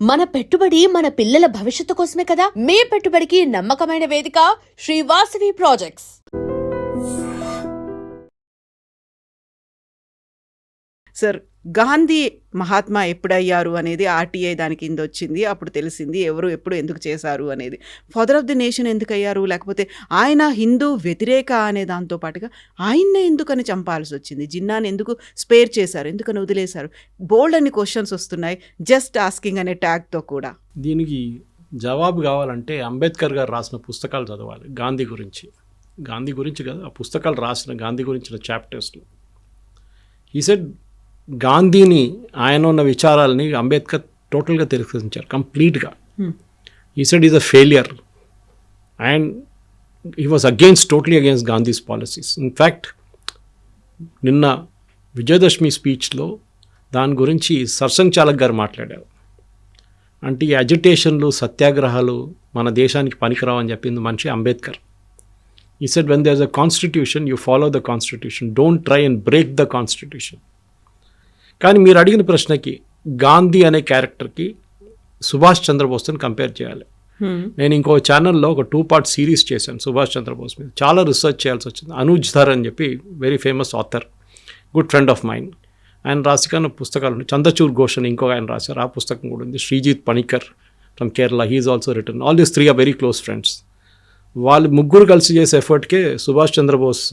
మన పెట్టుబడి మన పిల్లల భవిష్యత్తు కోసమే కదా. మీ పెట్టుబడికి నమ్మకమైన వేదిక శ్రీ వాసవి ప్రాజెక్ట్స్. సార్, గాంధీ మహాత్మా ఎప్పుడయ్యారు అనేది ఆర్టీఐ దాని కింద వచ్చింది. అప్పుడు తెలిసింది ఎవరు ఎప్పుడు ఎందుకు చేశారు అనేది. ఫాదర్ ఆఫ్ ది నేషన్ ఎందుకు అయ్యారు, లేకపోతే ఆయన హిందూ వ్యతిరేక అనే దాంతో పాటుగా ఆయన్నే ఎందుకని చంపాల్సి వచ్చింది, జిన్నాని ఎందుకు స్పేర్ చేశారు, ఎందుకని వదిలేశారు, బోల్డ్ అని క్వశ్చన్స్ వస్తున్నాయి. జస్ట్ ఆస్కింగ్ అనే ట్యాగ్తో కూడా. దీనికి జవాబు కావాలంటే అంబేద్కర్ గారు రాసిన పుస్తకాలు చదవాలి. గాంధీ గురించి కదా, ఆ పుస్తకాలు రాసిన గాంధీ గురించిన చాప్టర్స్లో ఈ సెడ్ గాంధీని, ఆయన ఉన్న విచారాలని అంబేద్కర్ టోటల్గా తిరస్కరించారు కంప్లీట్గా. ఈ said is a failure and he was totally against Gandhi's policies. In fact నిన్న విజయదశమి స్పీచ్లో దాని గురించి సర్సంఘ్ చాలక్ గారు మాట్లాడారు. అంటే ఈ అజిటేషన్లు, సత్యాగ్రహాలు మన దేశానికి పనికిరావని చెప్పింది మనిషి Ambedkar. He said when there is a constitution, you follow the constitution, don't try and break the constitution. కానీ మీరు అడిగిన ప్రశ్నకి గాంధీ అనే క్యారెక్టర్కి సుభాష్ చంద్రబోస్ని కంపేర్ చేయాలి. నేను ఇంకో ఛానల్లో ఒక 2-part సిరీస్ చేశాను సుభాష్ చంద్రబోస్ మీద. చాలా రీసెర్చ్ చేయాల్సి వచ్చింది. అనుజ్ ధర్ అని చెప్పి very famous author, good friend of mine. ఆయన రాసిన పుస్తకాలు ఉన్నాయి. చంద్రచూర్ ఘోష్ అని ఇంకొక ఆయన రాశారు, ఆ పుస్తకం కూడా ఉంది. Sreejith Panicker from Kerala, he's also written. All these 3 are very close friends. వాళ్ళు ముగ్గురు కలిసి చేసే ఎఫర్ట్కే సుభాష్ చంద్రబోస్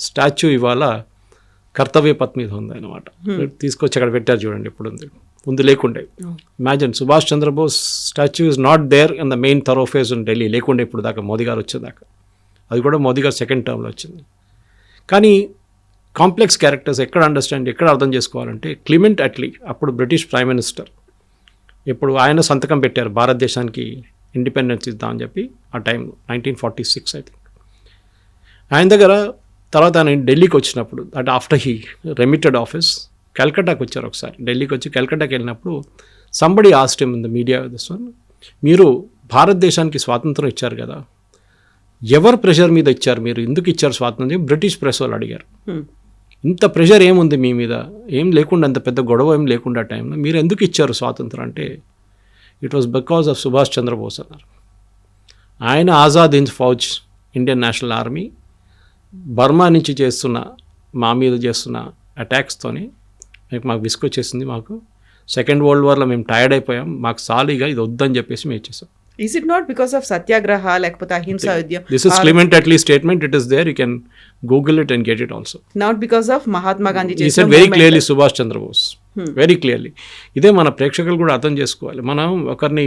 స్టాచ్యూ ఇవాళ కర్తవ్య పథ్ మీద ఉంది అనమాట. తీసుకొచ్చి అక్కడ పెట్టారు చూడండి, ఇప్పుడు ఉంది, ముందు లేకుండే. Imagine, Subhash Chandrabose statue is not there in the main thoroughfare in Delhi, లేకుండే ఇప్పుడు దాకా, మోదీ గారు వచ్చేదాకా. అది కూడా మోదీ గారు 2nd టర్మ్లో వచ్చింది. కానీ కాంప్లెక్స్ క్యారెక్టర్స్ ఎక్కడ అర్థం చేసుకోవాలంటే క్లిమెంట్ అట్లీ, అప్పుడు బ్రిటిష్ ప్రైమ్ మినిస్టర్, ఇప్పుడు ఆయన సంతకం పెట్టారు భారతదేశానికి ఇండిపెండెన్స్ ఇద్దామని చెప్పి ఆ టైంలో 1946 ఐ థింక్. ఆయన దగ్గర తర్వాత ఆయన ఢిల్లీకి వచ్చినప్పుడు, అంటే ఆఫ్టర్ హీ రెమిటెడ్ ఆఫీస్, కల్కట్టాకి వచ్చారు ఒకసారి. ఢిల్లీకి వచ్చి కల్కట్టాకి వెళ్ళినప్పుడు somebody asked him in the media this one, మీరు భారతదేశానికి స్వాతంత్రం ఇచ్చారు కదా, ఎవరు ప్రెషర్ మీద ఇచ్చారు, మీరు ఎందుకు ఇచ్చారు స్వాతంత్రం? బ్రిటిష్ ప్రెస్ వాళ్ళు అడిగారు. ఇంత ప్రెషర్ ఏముంది మీ మీద, ఏం లేకుండా, అంత పెద్ద గొడవ ఏం లేకుండా టైంలో మీరు ఎందుకు ఇచ్చారు స్వాతంత్రం అంటే, it was because of Subhash Chandra Bose అన్నారు. ఆయన Azad Hind Fauj, Indian National Army, Burma నుంచి మా మీద చేస్తున్న అటాక్స్తోని మాకు విసుకొచ్చేసింది. మాకు 2nd వరల్డ్ వార్లో మేము టైర్డ్ అయిపోయాం, మాకు సాలీగా ఇది వద్దని చెప్పేసి మేము ఇచ్చేసాం. Is it not because of సత్యాగ్రహ లేకపోతే అహింసా ఉద్యమం? This is Clement Attlee's statement. It is there. You can Google it and get it also. Not because of Mahatma Gandhi చేసిన. He said very clearly Subhash Chandrabose, very clearly. ఇదే మన ప్రేక్షకులు కూడా అర్థం చేసుకోవాలి. మనం ఒకరిని,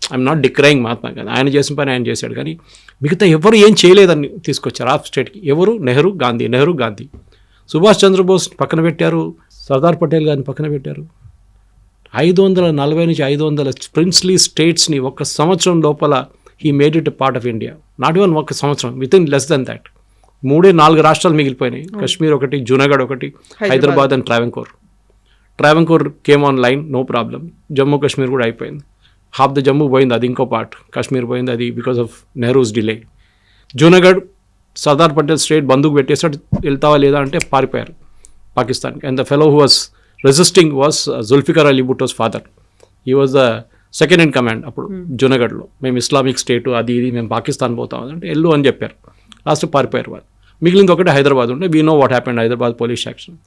ఐఎమ్ నాట్ డిక్రైయింగ్ మహాత్మా గాంధీ, ఆయన చేసిన పని ఆయన చేశాడు, కానీ మిగతా ఎవరు ఏం చేయలేదని తీసుకొచ్చారు ఆఫ్ స్టేట్కి. ఎవరు? నెహ్రూ గాంధీ. సుభాష్ చంద్రబోస్ పక్కన పెట్టారు, సర్దార్ పటేల్ గారిని పక్కన పెట్టారు. 540 నుంచి 500 ప్రిన్స్లీ స్టేట్స్ని 1 సంవత్సరం లోపల he made it part of India. Not even 1 సంవత్సరం, with in less than that. 3-4 రాష్ట్రాలు మిగిలిపోయినాయి. కశ్మీర్ ఒకటి, జూనాగఢ్ ఒకటి, Hyderabad and Travancore came on line, no problem. Jammu Kashmir కూడా అయిపోయింది. హాఫ్ ద జమ్మూ పోయింది, అది ఇంకో పార్ట్. కాశ్మీర్ పోయింది, అది because of Nehru's delay. Junagadh Sardar Patel state బందూకు పెట్టేసాడు, వెళ్తావా లేదా అంటే పారిపోయారు పాకిస్తాన్కి. And the fellow who was resisting was Zulfikar Ali Bhutto's father. He was the 2nd in command అప్పుడు జూనాగఢ్లో. మేము ఇస్లామిక్ స్టేటు, అది ఇది, మేము పాకిస్తాన్ పోతాం అంటే వెళ్ళు అని చెప్పారు. లాస్ట్ పారిపోయారు వాళ్ళు. మిగిలింది ఒకటి హైదరాబాద్ ఉంటే, we know what happened Hyderabad police action.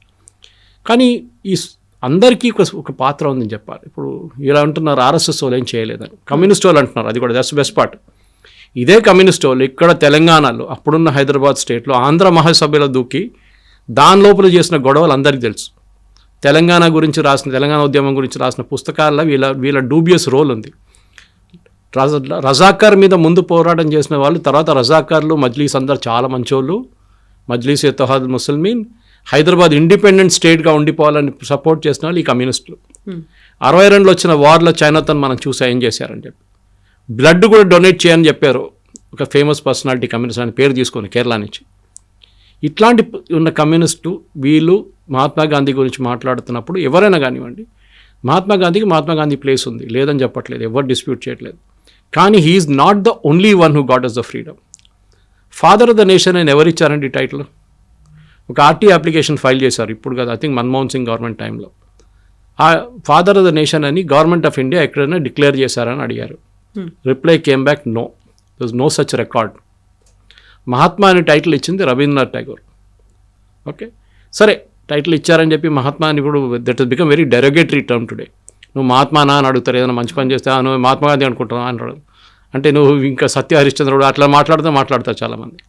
కానీ ఈ అందరికీ ఒక పాత్ర ఉందని చెప్పాలి. ఇప్పుడు ఇలా అంటున్నారు ఆర్ఎస్ఎస్ వాళ్ళు ఏం చేయలేదని, కమ్యూనిస్ట్ వాళ్ళు అంటున్నారు, అది కూడా దట్స్ బెస్ట్ పార్ట్. ఇదే కమ్యూనిస్ట్ వాళ్ళు ఇక్కడ తెలంగాణలో, అప్పుడున్న హైదరాబాద్ స్టేట్లో ఆంధ్ర మహాసభలో దూకి దాని లోపల చేసిన గొడవలు అందరికీ తెలుసు. తెలంగాణ ఉద్యమం గురించి రాసిన పుస్తకాల్లో వీళ్ళ డూబియస్ రోల్ ఉంది. రజాకార్ మీద ముందు పోరాటం చేసిన వాళ్ళు, తర్వాత రజాకార్లు, మజ్లీస్ అందరు చాలా మంచోళ్ళు. మజ్లీస్ ఇత్తహాదుల్ ముస్లిమీన్, హైదరాబాద్ ఇండిపెండెంట్ స్టేట్గా ఉండిపోవాలని సపోర్ట్ చేసిన వాళ్ళు ఈ కమ్యూనిస్టులు. 62లో వచ్చిన వార్లో చైనాతో మనం చూసా ఏం చేశారని చెప్పి. బ్లడ్ కూడా డొనేట్ చేయని చెప్పారు ఒక ఫేమస్ పర్సనాలిటీ, కమ్యూనిస్ట్ అని పేరు తీసుకొని కేరళ నుంచి. ఇట్లాంటి ఉన్న కమ్యూనిస్టు వీళ్ళు మహాత్మా గాంధీ గురించి మాట్లాడుతున్నప్పుడు ఎవరైనా కానివ్వండి, మహాత్మా గాంధీ ప్లేస్ ఉంది, లేదని చెప్పట్లేదు, ఎవరు డిస్ప్యూట్ చేయట్లేదు. కానీ he's not the only one who got us the freedom. Father of the nation అని ఎవరు ఇచ్చారండి టైటిల్? ఒక ఆర్టీ అప్లికేషన్ ఫైల్ చేశారు ఇప్పుడు కదా, I think Manmohan Singh government టైంలో. ఆ ఫాదర్ ఆఫ్ ద నేషన్ అని గవర్నమెంట్ ఆఫ్ ఇండియా ఎక్కడైనా డిక్లేర్ చేశారని అడిగారు. Reply came back no, there is no such record. Mahatma అనే టైటిల్ ఇచ్చింది రవీంద్రనాథ్ ఠాగూర్. ఓకే, సరే టైటిల్ ఇచ్చారని చెప్పి మహాత్మా అని ఇప్పుడు that is become very derogatory term today. నువ్వు మహాత్మానా అని అడుగుతారు, ఏదైనా మంచి పని చేస్తే నువ్వు మహాత్మా గాంధీ అనుకుంటున్నావు అంటాడు. అంటే నువ్వు ఇంకా సత్య హరిశ్చంద్రుడు అట్లా మాట్లాడతారు చాలామంది.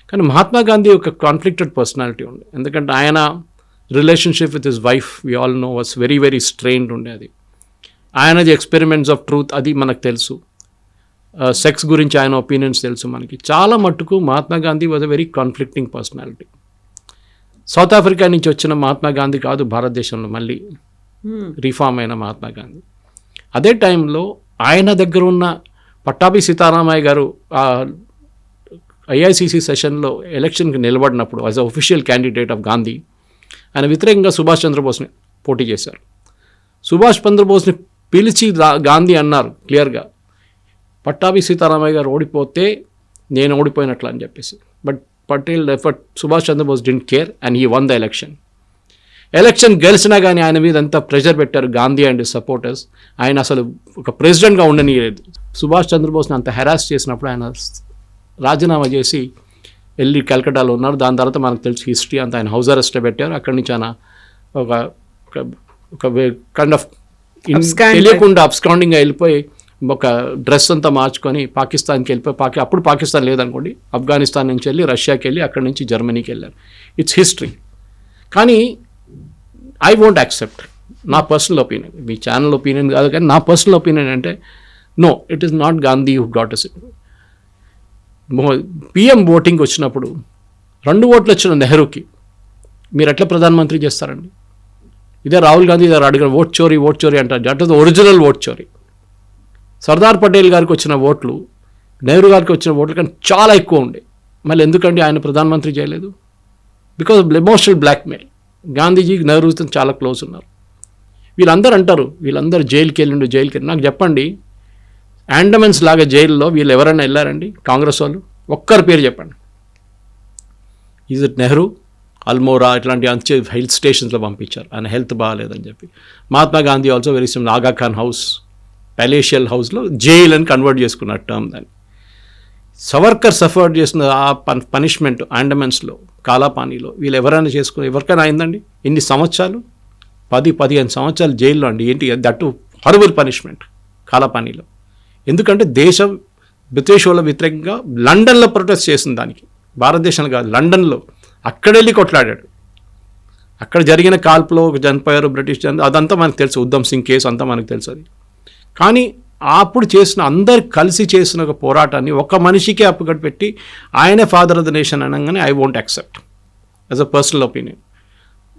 కానీ మహాత్మా గాంధీ ఒక కాన్ఫ్లిక్టెడ్ పర్సనాలిటీ ఉంది. ఎందుకంటే ఆయన relationship with his wife we all know was very very strained ఉండే. అది ఆయనది ఎక్స్పెరిమెంట్స్ ఆఫ్ ట్రూత్ అది మనకు తెలుసు. సెక్స్ గురించి ఆయన ఒపీనియన్స్ తెలుసు మనకి. చాలా మట్టుకు Mahatma Gandhi was a very conflicting personality. South Africa నుంచి వచ్చిన మహాత్మా గాంధీ కాదు భారతదేశంలో మళ్ళీ రీఫార్మ్ అయిన మహాత్మా గాంధీ. అదే టైంలో ఆయన దగ్గర ఉన్న పట్టాభి సీతారామయ్య గారు ఐఐసిసి సెషన్లో ఎలక్షన్కి నిలబడినప్పుడు as a official candidate of Gandhi ఆయన వ్యతిరేకంగా సుభాష్ చంద్రబోస్ని పోటీ చేశారు. సుభాష్ చంద్రబోస్ని పిలిచి గాంధీ అన్నారు క్లియర్గా, పట్టాభి సీతారామయ్య గారు ఓడిపోతే నేను ఓడిపోయినట్లు అని చెప్పేసి. But Subhash Chandra Bose didn't care and he won the election గెలిచినా కానీ ఆయన మీద అంత ప్రెషర్ పెట్టారు గాంధీ అండ్ సపోర్టర్స్. ఆయన అసలు ఒక ప్రెసిడెంట్గా ఉండనియలేదు. సుభాష్ చంద్రబోస్ని అంత హెరాస్ చేసినప్పుడు ఆయన రాజీనామా చేసి వెళ్ళి కలకట్టాలో ఉన్నారు. దాని తర్వాత మనకు తెలుసు హిస్టరీ అంతా. ఆయన హౌస్ అరెస్ట్ పెట్టారు. అక్కడి నుంచి ఆయన ఒక కైండ్ ఆఫ్ తెలియకుండా అబ్స్కాండింగ్గా వెళ్ళిపోయి ఒక డ్రెస్ అంతా మార్చుకొని పాకిస్తాన్కి వెళ్ళిపోయి అప్పుడు పాకిస్తాన్ లేదనుకోండి, ఆఫ్ఘనిస్తాన్ నుంచి వెళ్ళి రష్యాకి వెళ్ళి అక్కడి నుంచి జర్మనీకి వెళ్ళారు. It's history. కానీ ఐ వోంట్ యాక్సెప్ట్, నా పర్సనల్ ఒపీనియన్, మీ ఛానల్ ఒపీనియన్ కాదు కానీ నా పర్సనల్ ఒపీనియన్ అంటే no, it is not Gandhi who got us. PM voting వచ్చినప్పుడు 2 ఓట్లు వచ్చిన నెహ్రూకి మీరు ఎట్లా ప్రధానమంత్రి చేస్తారండి? ఇదే రాహుల్ గాంధీ గారు అడిగిన ఓట్ చోరీ అంటారు. That is the original vote చోరీ. సర్దార్ పటేల్ గారికి వచ్చిన ఓట్లు నెహ్రూ గారికి వచ్చిన ఓట్లు కానీ చాలా ఎక్కువ ఉండే. మళ్ళీ ఎందుకండి ఆయన ప్రధానమంత్రి చేయలేదు? Because of emotional blackmail. గాంధీజీకి నెహ్రూతో చాలా క్లోజ్ ఉన్నారు. వీళ్ళందరూ అంటారు వీళ్ళందరూ జైలుకి వెళ్ళి. నాకు చెప్పండి, అండమన్స్ లాగా జైల్లో వీళ్ళు ఎవరైనా వెళ్ళారండి కాంగ్రెస్ వాళ్ళు? ఒక్కరి పేరు చెప్పండి. ఈజ్ ఇట్ నెహ్రూ, అల్మోరా ఇట్లాంటి అంచే హిల్ స్టేషన్స్లో పంపించారు ఆయన హెల్త్ బాగాలేదని చెప్పి. Mahatma Gandhi also very similar. ఆగా ఖాన్ హౌస్, ప్యాలేషియల్ హౌస్లో జైల్ అని కన్వర్ట్ చేసుకున్నారు టర్మ్ దాన్ని. సవర్కర్ సఫర్ చేసిన ఆ పనిష్మెంట్ అండమన్స్లో కాలాపానీలో వీళ్ళు ఎవరైనా ఎవరికైనా అయిందండి? ఎన్ని సంవత్సరాలు? 10-15 సంవత్సరాలు జైల్లో అండి. ఏంటి దట్టు హారబుల్ పనిష్మెంట్ కాలాపానీలో. ఎందుకంటే దేశం బ్రిటిష్ వాళ్ళ వ్యతిరేకంగా లండన్లో ప్రొటెస్ట్ చేసిన దానికి, భారతదేశంలో కాదు లండన్లో, అక్కడెళ్ళి కొట్లాడాడు. అక్కడ జరిగిన కాల్పులో చనిపోయారు బ్రిటిష్ అదంతా మనకు తెలుసు. ఉద్దమ్ సింగ్ కేసు అంతా మనకు తెలుసు. అది కానీ అప్పుడు చేసిన అందరు కలిసి చేసిన ఒక పోరాటాన్ని ఒక మనిషికే అప్పుకట్టు పెట్టి ఆయనే ఫాదర్ ఆఫ్ ద నేషన్ అనగానే I won't accept as a personal opinion.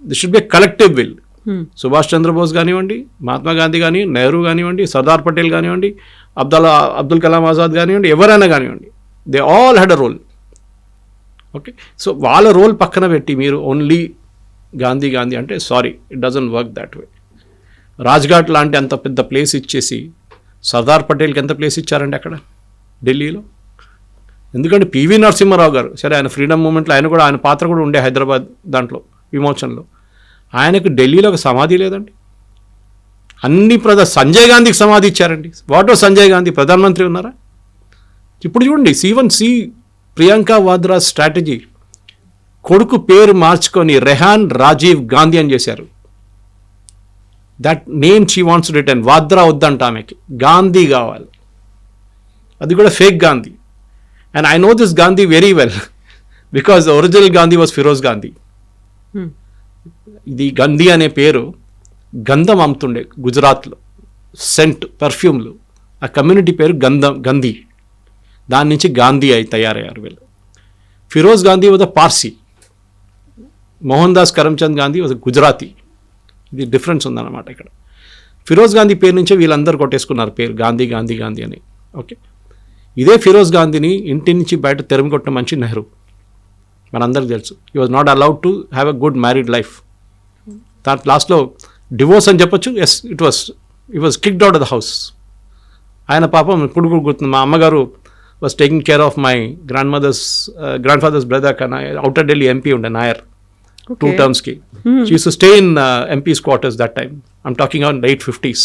This should be collective will. Subhash Chandra Bose కానివ్వండి, మహాత్మా గాంధీ కానివ్వండి, నెహ్రూ కానివ్వండి, సర్దార్ పటేల్ కానివ్వండి, అబ్దుల్ కలాం ఆజాద్ కానివ్వండి, ఎవరైనా కానివ్వండి, they all had a role. Okay, so వాళ్ళ రోల్ పక్కన పెట్టి మీరు ఓన్లీ గాంధీ అంటే sorry, it doesn't work that way. Rajghat లాంటి అంత పెద్ద ప్లేస్ ఇచ్చేసి సర్దార్ పటేల్కి ఎంత ప్లేస్ ఇచ్చారండి అక్కడ ఢిల్లీలో? ఎందుకంటే పివి నరసింహారావు గారు, సరే ఆయన ఫ్రీడమ్ మూమెంట్లో ఆయన పాత్ర కూడా ఉండే హైదరాబాద్ దాంట్లో విమోచనలో. ఆయనకు ఢిల్లీలో ఒక సమాధి లేదండి. అన్ని సంజయ్ గాంధీకి సమాధి ఇచ్చారండి. What was Sanjay Gandhi? ప్రధానమంత్రి ఉన్నారా? ఇప్పుడు చూడండి, సి ప్రియాంక వాద్రా స్ట్రాటజీ, కొడుకు పేరు మార్చుకొని రెహాన్ రాజీవ్ గాంధీ అని చేశారు. That name she wants return. Vadra వద్దంట ఆమెకి, గాంధీ కావాలి. అది కూడా fake Gandhi. And I know this Gandhi very well because original Gandhi was Feroze Gandhi. ఇది గంధీ అనే పేరు గంధం అమ్ముతుండే గుజరాత్లో, సెంట్ పర్ఫ్యూమ్లు. ఆ కమ్యూనిటీ పేరు గంధీ. దాని నుంచి గాంధీ తయారయ్యారు వీళ్ళు. Feroze Gandhi was a Parsi. Mohandas Karamchand Gandhi was Gujarati. ఇది డిఫరెన్స్ ఉందన్నమాట ఇక్కడ. ఫిరోజ్ గాంధీ పేరు నుంచే వీళ్ళందరూ కొట్టేసుకున్నారు పేరు గాంధీ అని. ఓకే, ఇదే ఫిరోజ్ గాంధీని ఇంటి నుంచి బయట తెరమి కొట్టిన మనిషి నెహ్రూ, మనందరికీ తెలుసు. He was not allowed to have a good married life. దాని లాస్ట్లో డివోర్స్ అని చెప్పొచ్చు. Yes, it was kicked out of the house. ఆయన పాపం ఇప్పుడు కూడా గుర్తుంది. మా అమ్మగారు was taking care of my grandfather's brother కన్నా అవుటర్ ఢిల్లీ ఎంపీ ఉండే Nair 2 terms ki. She used to stay in MP's quarters that time. I'm talking on late 50s.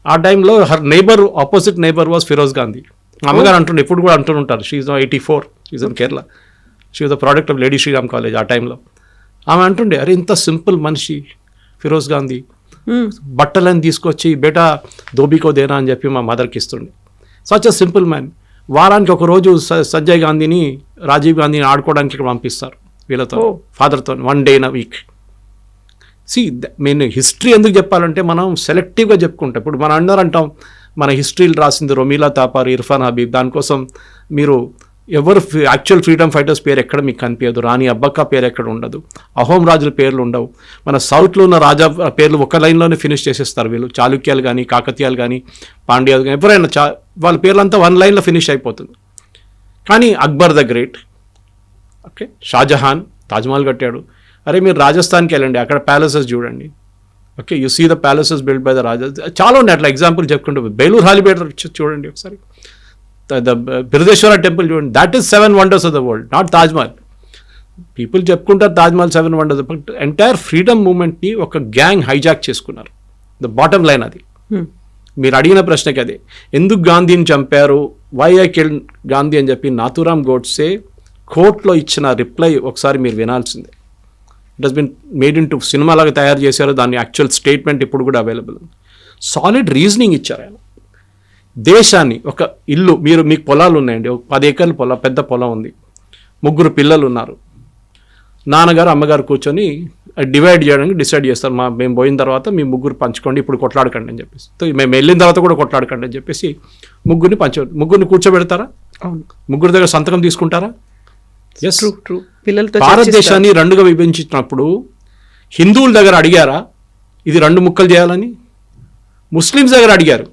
ఆ టైంలో her neighbour, opposite neighbour was Feroze Gandhi. అమ్మగారు అంటుండే, ఇప్పుడు కూడా అంటుంటారు, she's 84, she's in Kerala, she was the product of Lady Shri Ram College ఆ టైంలో. ఆమె అంటుండే, అరే ఇంత సింపుల్ మనిషి ఫిరోజ్ గాంధీ, బట్టలని తీసుకొచ్చి బేటా దోబీకో దేనా అని చెప్పి మా మదర్కి ఇస్తుండే. Such a simple man. వారానికి ఒక రోజు సంజయ్ గాంధీని, రాజీవ్ గాంధీని ఆడుకోవడానికి ఇక్కడ పంపిస్తారు వీళ్ళతో, ఫాదర్తో, 1 day in a week. నేను హిస్టరీ ఎందుకు చెప్పాలంటే మనం సెలెక్టివ్గా చెప్పుకుంటాం. ఇప్పుడు మనం అందరూ అంటాం మన హిస్టరీలు రాసింది రొమీలా తాపార్, ఇర్ఫాన్ హబీబ్, దానికోసం మీరు ఎవరు యాక్చువల్ ఫ్రీడమ్ ఫైటర్స్ పేరు ఎక్కడ మీకు కనిపించదు, రాణి అబ్బక్క పేరు ఎక్కడ ఉండదు, అహోం రాజుల పేర్లు ఉండవు. మన సౌత్లో ఉన్న రాజా పేర్లు ఒక లైన్లోనే ఫినిష్ చేసేస్తారు వీళ్ళు. చాళుక్యాలు కానీ, కాకతీయాలు కానీ, పాండ్యాలు కానీ, ఎవరైనా వాళ్ళ పేర్లంతా 1 లైన్లో ఫినిష్ అయిపోతుంది. కానీ Akbar the great, okay, Shah Jahan Taj Mahal కట్టాడు. అరే మీరు రాజస్థాన్కి వెళ్ళండి, అక్కడ ప్యాలెసెస్ చూడండి, okay, you see the palaces build by the raja. చాలా ఉన్నాయి అట్లా ఎగ్జాంపుల్ చెప్పుకుంటూ. బేలూర్ హాలిబేట్ చూడండి ఒకసారి, ద బిరుదేశ్వర టెంపుల్ చూడండి, that is 7 wonders of the world, not Taj Mahal. People చెప్పుకుంటారు Taj Mahal 7 wonders, but entire freedom మూమెంట్ని ఒక గ్యాంగ్ హైజాక్ చేసుకున్నారు. ద బాటమ్ లైన్ అది. మీరు అడిగిన ప్రశ్నకి అదే, ఎందుకు గాంధీని చంపారు, వై ఐ కిల్డ్ గాంధీ అని చెప్పి నాథూరామ్ గోడ్సే కోర్టులో ఇచ్చిన రిప్లై ఒకసారి మీరు వినాల్సిందే. It has been made in to సినిమాలాగా తయారు చేశారు, దాని యాక్చువల్ స్టేట్మెంట్ ఇప్పుడు కూడా అవైలబుల్ ఉంది. సాలిడ్ రీజనింగ్ ఇచ్చారు ఆయన. దేశాన్ని, ఒక ఇల్లు, మీకు పొలాలు ఉన్నాయండి, ఒక 10 acres పొలం, పెద్ద పొలం ఉంది, 3 పిల్లలు ఉన్నారు, నాన్నగారు అమ్మగారు కూర్చొని డివైడ్ చేయడానికి డిసైడ్ చేస్తారు. మేము పోయిన తర్వాత మీ 3 పంచుకోండి, ఇప్పుడు కొట్లాడకండి అని చెప్పేసి, మేము వెళ్ళిన తర్వాత కూడా కొట్లాడకండి అని చెప్పేసి 3 కూర్చోబెడతారా? అవును. 3 దగ్గర సంతకం తీసుకుంటారా? Yes, true. పిల్లలతో భారతదేశాన్ని 2గా విభజించినప్పుడు హిందువుల దగ్గర అడిగారా ఇది 2 ముక్కలు చేయాలని? ముస్లిమ్స్ దగ్గర అడిగారు.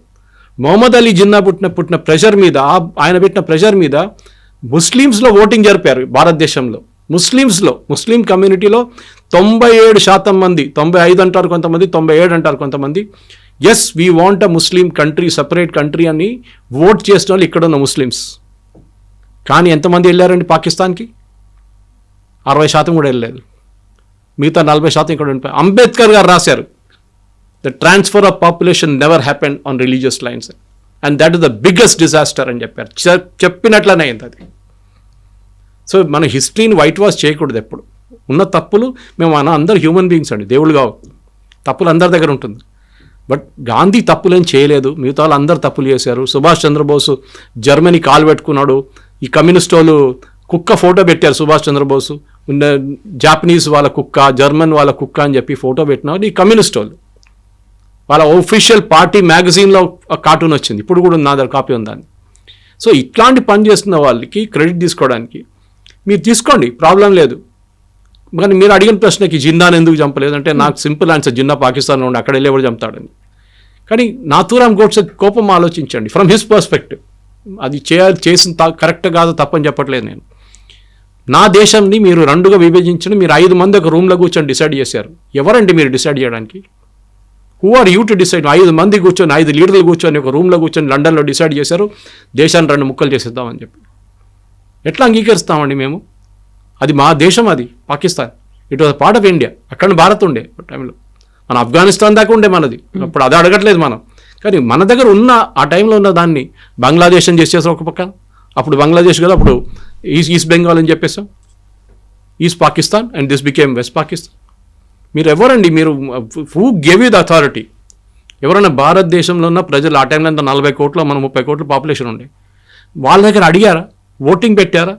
మొహమ్మద్ అలీ జిన్నా పుట్టిన ప్రెషర్ మీద, ఆయన పెట్టిన ప్రెషర్ మీద ముస్లిమ్స్లో ఓటింగ్ జరిపారు భారతదేశంలో. ముస్లిం కమ్యూనిటీలో 97% మంది, 95 అంటారు కొంతమంది, 97 అంటారు కొంతమంది, yes we want a Muslim country, separate country అని ఓట్ చేసిన వాళ్ళు ఇక్కడ ఉన్న ముస్లిమ్స్. కానీ ఎంతమంది వెళ్ళారండి పాకిస్తాన్కి? 60% కూడా వెళ్ళలేదు. మిగతా 40% ఇక్కడ ఉండిపోయి. అంబేద్కర్ గారు రాశారు, the transfer of population never happened on religious lines and that is the biggest disaster అని చెప్పారు. చెప్పినట్లనే అయింది అది. సో మన హిస్టరీని వైట్ వాష్ చేయకూడదు ఎప్పుడు. ఉన్న తప్పులు, మనం అందరు హ్యూమన్ బీయింగ్స్ అండి, దేవుళ్ళు కావు, తప్పులు అందరి దగ్గర ఉంటుంది. బట్ గాంధీ తప్పులేం చేయలేదు, మిగతా వాళ్ళు అందరు తప్పులు చేశారు. సుభాష్ చంద్రబోసు జర్మనీ కాలు పెట్టుకున్నాడు, ఈ కమ్యూనిస్ట్ వాళ్ళు కుక్క ఫోటో పెట్టారు, సుభాష్ చంద్రబోసు జాపనీస్ వాళ్ళ కుక్క, జర్మన్ వాళ్ళ కుక్క అని చెప్పి ఫోటో పెట్టినారు ఈ కమ్యూనిస్ట్ వాళ్ళు. వాళ్ళ ఒఫీషియల్ పార్టీ మ్యాగజైన్లో కార్టూన్ వచ్చింది, ఇప్పుడు కూడా నా దగ్గర కాపీ ఉందని. సో ఇట్లాంటి పని చేస్తున్న వాళ్ళకి క్రెడిట్ తీసుకోవడానికి మీరు తీసుకోండి, ప్రాబ్లం లేదు. కానీ మీరు అడిగిన ప్రశ్నకి జిన్నాను ఎందుకు చంపలేదు అంటే నాకు సింపుల్ ఆన్సర్, జిన్నా పాకిస్తాన్లో ఉండి అక్కడ వెళ్ళి ఎవరు చంపుతాడని. కానీ నాథూరామ్ గోడ్సే కోపం ఆలోచించండి ఫ్రమ్ హిస్ పర్స్పెక్టివ్. అది చేసిన కరెక్ట్ కాదు, తప్పని చెప్పట్లేదు నేను. నా దేశంని మీరు 2గా విభజించండి, మీరు 5 మంది ఒక రూమ్లో కూర్చొని డిసైడ్ చేశారు. ఎవరండి మీరు డిసైడ్ చేయడానికి? Who are you to decide? 5 మంది కూర్చొని, 5 లీడర్లు కూర్చొని ఒక రూమ్లో కూర్చొని లండన్లో డిసైడ్ చేశారు దేశాన్ని 2 ముక్కలు చేసేద్దామని చెప్పి. ఎట్లా అంగీకరిస్తామండి మేము? అది మా దేశం, అది Pakistan, it was part of India. అక్కడ భారత్ ఉండే టైంలో, మన ఆఫ్ఘనిస్తాన్ దాకా ఉండే మనది. అప్పుడు అది అడగట్లేదు మనం. కానీ మన దగ్గర ఉన్న ఆ టైంలో ఉన్న దాన్ని బంగ్లాదేశ్ అని చేసేసాం ఒక పక్క. అప్పుడు బంగ్లాదేశ్ కదా, అప్పుడు ఈస్ట్ బెంగాల్ అని చెప్పేసాం, east Pakistan, and this became west Pakistan. మీరు ఎవరండి? మీరు who gave you the authority? ఎవరైనా భారతదేశంలో ఉన్న ప్రజలు, ఆ టైంలో అంతా 40 కోట్ల, మన 30 కోట్ల పాపులేషన్ ఉండే, వాళ్ళ దగ్గర అడిగారా? ఓటింగ్ పెట్టారా?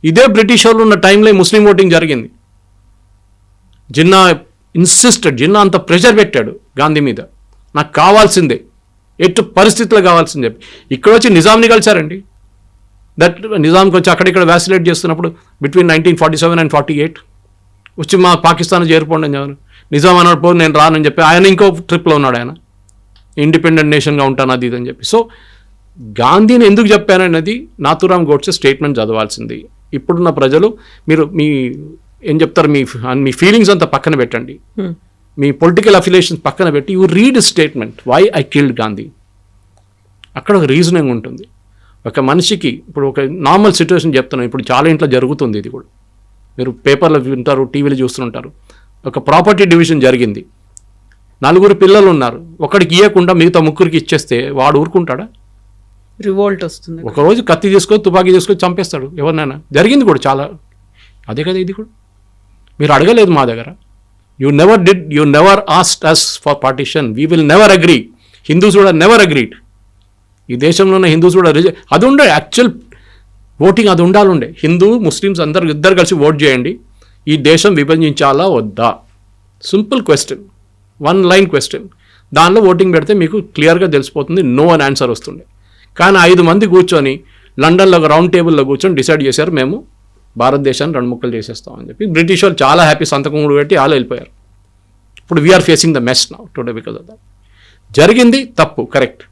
ఇదే బ్రిటిష్ వాళ్ళు ఉన్న టైంలో ముస్లిం ఓటింగ్ జరిగింది. జిన్నా జిన్నా అంత ప్రెషర్ పెట్టాడు గాంధీ మీద, నాకు కావాల్సిందే, ఎటు పరిస్థితుల్లో కావాల్సింది చెప్పి. ఇక్కడ వచ్చి నిజాంని కలిశారండి. దట్ నిజాంకి వచ్చి అక్కడిక్కడ వ్యాసిలేట్ చేస్తున్నప్పుడు బిట్వీన్ 1947 and 48 వచ్చి మా పాకిస్తాన్ చేరిపోండి అని చెప్పారు. నిజాం అన్నాడు, పో నేను రానని చెప్పి ఆయన ఇంకో ట్రిప్లో ఉన్నాడు, ఆయన ఇండిపెండెంట్ నేషన్గా ఉంటాను అది ఇదని చెప్పి. సో గాంధీని ఎందుకు చెప్పానన్నది నాథూరామ్ గోడ్సే స్టేట్మెంట్ చదవాల్సింది. ఇప్పుడున్న ప్రజలు మీరు ఏం చెప్తారు, మీ ఫీలింగ్స్ అంతా పక్కన పెట్టండి, మీ పొలిటికల్ అఫిలియేషన్స్ పక్కన పెట్టి you read statement why I killed Gandhi. అక్కడ ఒక రీజనింగ్ ఉంటుంది. ఒక మనిషికి ఇప్పుడు ఒక నార్మల్ సిచ్యువేషన్ చెప్తున్నాను, ఇప్పుడు చాలా ఇంట్లో జరుగుతుంది, ఇది కూడా మీరు పేపర్లో వింటారు, టీవీలో చూస్తుంటారు. ఒక ప్రాపర్టీ డివిజన్ జరిగింది, 4 పిల్లలు ఉన్నారు, ఒకడికి ఇవ్వకుండా మిగతా 3 ఇచ్చేస్తే వాడు ఊరుకుంటాడా? రివోల్ట్ వస్తుంది. ఒకరోజు కత్తి తీసుకొని తుపాకీ తీసుకొని చంపేస్తాడు ఎవరినైనా. జరిగింది కూడా చాలా. అదే కదా ఇది కూడా. మీరు అడగలేదు మా దగ్గర. You never asked us for partition. We will never agree. Hindus కూడా నెవర్ అగ్రీడ్. ఈ దేశంలో ఉన్న హిందూస్ కూడా అది ఉండే యాక్చువల్ ఓటింగ్, అది ఉండాలండే. హిందూ ముస్లిమ్స్ ఇద్దరు కలిసి ఓట్ చేయండి, ఈ దేశం విభజించాలా వద్దా, సింపుల్ క్వశ్చన్, 1 లైన్ క్వశ్చన్. దానిలో ఓటింగ్ పెడితే మీకు క్లియర్గా తెలిసిపోతుంది, నో అని ఆన్సర్ వస్తుండే. కానీ 5 మంది కూర్చొని లండన్లో ఒక రౌండ్ టేబుల్లో కూర్చొని డిసైడ్ చేశారు, మేము భారతదేశాన్ని 2 ముక్కలు చేసేస్తామని చెప్పి. బ్రిటిష్ వాళ్ళు చాలా హ్యాపీ సంతకం కూడా పెట్టి వాళ్ళు వెళ్ళిపోయారు. ఇప్పుడు we're facing the mess now today because of that. జరిగింది తప్పు, correct.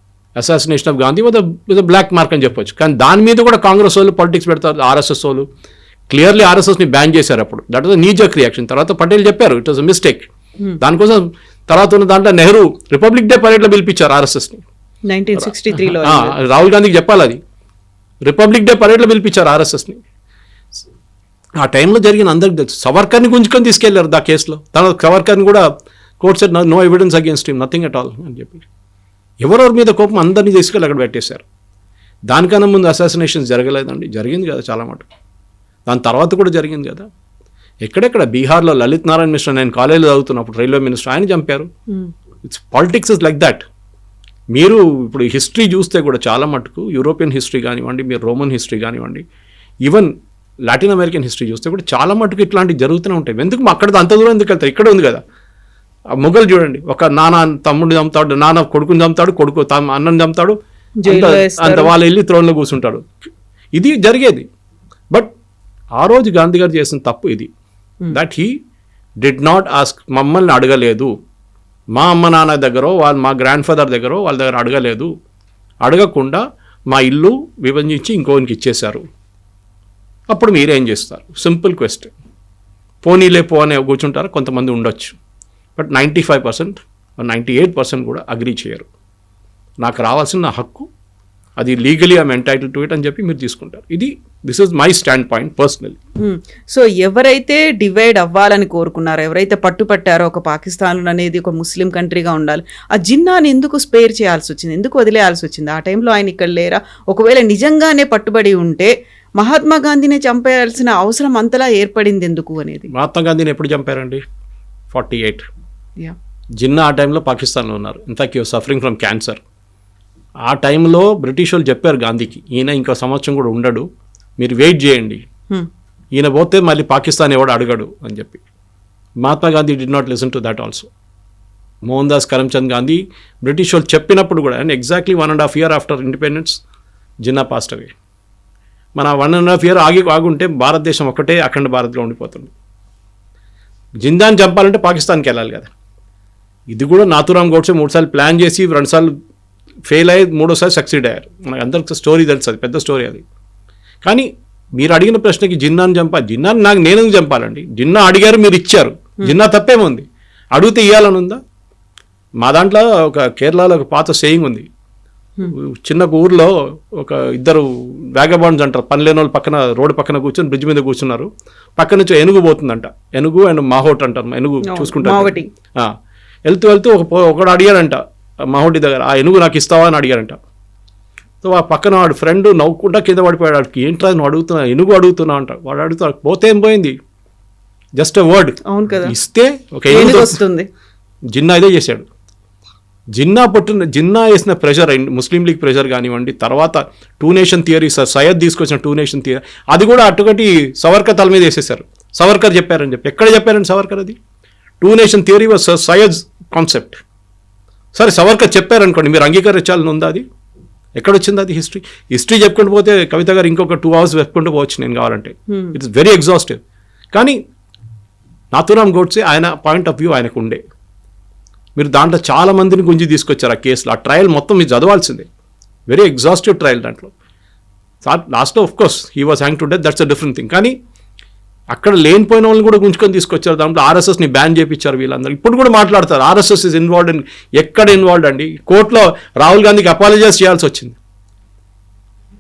Assassination of Gandhi with black mark అని చెప్పొచ్చు. కానీ దాని మీద కూడా కాంగ్రెస్ వాళ్ళు పాలిటిక్స్ పెడతారు, ఆర్ఎస్ఎస్ వాళ్ళు క్లియర్లీ ఆర్ఎస్ఎస్ని బ్యాన్ చేశారు అప్పుడు. That was knee jerk reaction. తర్వాత పటేల్ చెప్పారు ఇట్ వాజ్ అ మిస్టేక్. దానికోసం తర్వాత ఉన్న దాంట్లో నెహ్రూ రిపబ్లిక్ డే పరేడ్లో పిలిపించారు ఆర్ఎస్ఎస్ని 1963లో. రాహుల్ గాంధీకి చెప్పాలి, అది రిపబ్లిక్ డే పరేడ్లో పిలిపించారు ఆర్ఎస్ఎస్ని. ఆ టైంలో జరిగిన అందరికి తెలుసు. సవర్కర్ని గుంజుకొని తీసుకెళ్లారు దా కేసులో. తన సవర్కర్ని కూడా court said no evidence against him, nothing at all అని చెప్పి. ఎవరెవరి మీద కోపం అందరినీ తీసుకెళ్ళి అక్కడ పెట్టేశారు. దానికన్నా ముందు అసాసినేషన్స్ జరగలేదండి, జరిగింది కదా చాలా మటుకు. దాని తర్వాత కూడా జరిగింది కదా. ఎక్కడెక్కడ బీహార్లో లలిత్ నారాయణ మిశ్రా, నేను కాలేజీలో చదువుతున్నప్పుడు రైల్వే మినిస్టర్, ఆయన చంపారు. It's politics is like that. మీరు ఇప్పుడు హిస్టరీ చూస్తే కూడా చాలా మటుకు యూరోపియన్ హిస్టరీ కానివ్వండి, మీరు రోమన్ హిస్టరీ కానివ్వండి, ఈవెన్ లాటిన్ అమెరికన్ హిస్టరీ చూస్తే కూడా చాలా మటుకు ఇట్లాంటివి జరుగుతూనే ఉంటాయి. ఎందుకు అక్కడ అంత దూరం ఎందుకు వెళ్తారు? ఇక్కడ ఉంది కదా. మొఘలు చూడండి, ఒక నాన్న తమ్ముడిని చంపుతాడు, నాన్న కొడుకుని చంపుతాడు, కొడుకు అన్నని చంపుతాడు, అంత వాళ్ళు వెళ్ళి త్రోన్లో కూర్చుంటాడు. ఇది జరిగేది. బట్ ఆ రోజు గాంధీ గారు చేసిన తప్పు ఇది, that he did not ask. మమ్మల్ని అడగలేదు, మా అమ్మ నాన్న దగ్గర, మా గ్రాండ్ ఫాదర్ దగ్గర, వాళ్ళ దగ్గర అడగలేదు. అడగకుండా మా ఇల్లు విభజించి ఇంకోనికి ఇచ్చేశారు. అప్పుడు మీరేం చేస్తారు? Simple question. పోనీలే పో అనే కూర్చుంటారు, కొంతమంది ఉండొచ్చు. బట్ 95% 98% కూడా అగ్రీ చేయరు. నాకు రావాల్సిన నా హక్కు, అది legally I'm entitled to it అని చెప్పి మీరు తీసుకుంటారు. This is my stand point personally. So ఎవరైతే డివైడ్ అవ్వాలని కోరుకున్నారో, ఎవరైతే పట్టుపట్టారో ఒక పాకిస్తాన్ అనేది ఒక ముస్లిం కంట్రీగా ఉండాలి, ఆ జిన్నాని ఎందుకు స్పేర్ చేయాల్సి వచ్చింది, ఎందుకు వదిలేయాల్సి వచ్చింది? ఆ టైంలో ఆయన ఇక్కడ లేరా? ఒకవేళ నిజంగానే పట్టుబడి ఉంటే మహాత్మా గాంధీని చంపేయాల్సిన అవసరం అంతలా ఏర్పడింది ఎందుకు అనేది? మహాత్మా గాంధీని ఎప్పుడు చంపారండి? 48. జిన్నా ఆ టైంలో పాకిస్తాన్లో ఉన్నారు. In fact you're suffering from cancer. ఆ టైంలో బ్రిటిష్ వాళ్ళు చెప్పారు గాంధీకి, ఈయన ఇంకో సంవత్సరం కూడా ఉండడు, మీరు వెయిట్ చేయండి, ఈయన పోతే మళ్ళీ పాకిస్తాన్ ఎవడు అడగడు అని చెప్పి. Mahatma Gandhi did not listen to that also. Mohandas Karamchand Gandhi British వాళ్ళు చెప్పినప్పుడు కూడా, and exactly 1.5 years after independence Jinnah passed away. మన 1.5 years ఆగుంటే భారతదేశం ఒకటే అఖండ భారత్లో ఉండిపోతుంది. జిందాని చంపాలంటే పాకిస్తాన్కి వెళ్ళాలి కదా. ఇది కూడా నాథూరామ్ గోడ్సే 3 సార్లు ప్లాన్ చేసి 2 సార్లు ఫెయిల్ అయ్యి 3వసారి సక్సీడ్ అయ్యారు. మనకు అందరికి స్టోరీ తెలుసు, అది పెద్ద స్టోరీ అది. కానీ మీరు అడిగిన ప్రశ్నకి జిన్నాని జిన్నాని నేను చంపాలండి? జిన్నా అడిగారు, మీరు ఇచ్చారు. జిన్నా తప్పేముంది? అడిగితే ఇవ్వాలని ఉందా? మా దాంట్లో ఒక కేరళలో ఒక పాత సేయింగ్ ఉంది. చిన్న ఊర్లో ఒక 2 వ్యాగబాండ్స్ అంటారు, పని లేని వాళ్ళు పక్కన రోడ్డు పక్కన కూర్చొని బ్రిడ్జ్ మీద కూర్చున్నారు. పక్క నుంచి ఏనుగు పోతుందంట. ఏనుగు అండ్ మాహోట్ అంటారు, ఏనుగు చూసుకుంటారు. వెళ్తూ ఒకడు అడిగాడంట మాహోటి దగ్గర, ఆ ఏనుగు నాకు ఇస్తావా అని అడిగారంట. సో ఆ పక్కన వాడు ఫ్రెండ్ నవ్వుకుంటా కింద పడిపోయాడు. వాడికి ఏంట్రా నువ్వు అడుగుతున్నా, ఏనుగు అడుగుతున్నావు అంట. వాడు అడుగుతా, పోతే ఏం పోయింది, జస్ట్ ఎ వర్డ్ ఇస్తే ఒక ఏనుగు వస్తుంది. జిన్నా ఇదే చేశాడు. జిన్నా వేసిన ప్రెషర్, ముస్లిం లీగ్ ప్రెషర్ కానివ్వండి, తర్వాత 2 nation థియరీ, సయ్యద్ తీసుకొచ్చిన 2 nation థియరీ, అది కూడా అటుకటి సవర్కర్ తల మీద వేసేసారు. సవర్కర్ చెప్పారని చెప్పి. ఎక్కడ చెప్పారండి సవర్కర్? అది 2 nation theory was Syed concept. సరే సవర్కర్ చెప్పారనుకోండి, మీరు అంగీకరించాలని ఉందా? అది ఎక్కడొచ్చింది? అది హిస్టరీ చెప్పుకుంటూ పోతే కవిత గారు ఇంకొక 2 hours చెప్పుకుంటూ పోవచ్చు నేను కావాలంటే. It's very exhaustive. కానీ నాథూరామ్ గోడ్సే ఆయన పాయింట్ ఆఫ్ వ్యూ ఆయనకు ఉండే. మీరు దాంట్లో చాలా మందిని గుంజి తీసుకొచ్చారు ఆ కేసులో. ఆ ట్రయల్ మొత్తం మీరు చదవాల్సిందే. Very exhaustive trial. దాంట్లో లాస్ట్లో of course he was hang to death, that's a different thing. కానీ అక్కడ లేనిపోయిన వాళ్ళని కూడా గుంజుకొని తీసుకొచ్చారు. దాంట్లో ఆర్ఎస్ఎస్ని బ్యాన్ చేయించారు వీళ్ళందరూ. ఇప్పుడు కూడా మాట్లాడతారు ఆర్ఎస్ఎస్ ఇస్ ఇన్వాల్వ్డ్ ఇన్. ఎక్కడ ఇన్వాల్వ్డ్ అండి? కోర్టులో రాహుల్ గాంధీకి అపాలజైజ్ చేయాల్సి వచ్చింది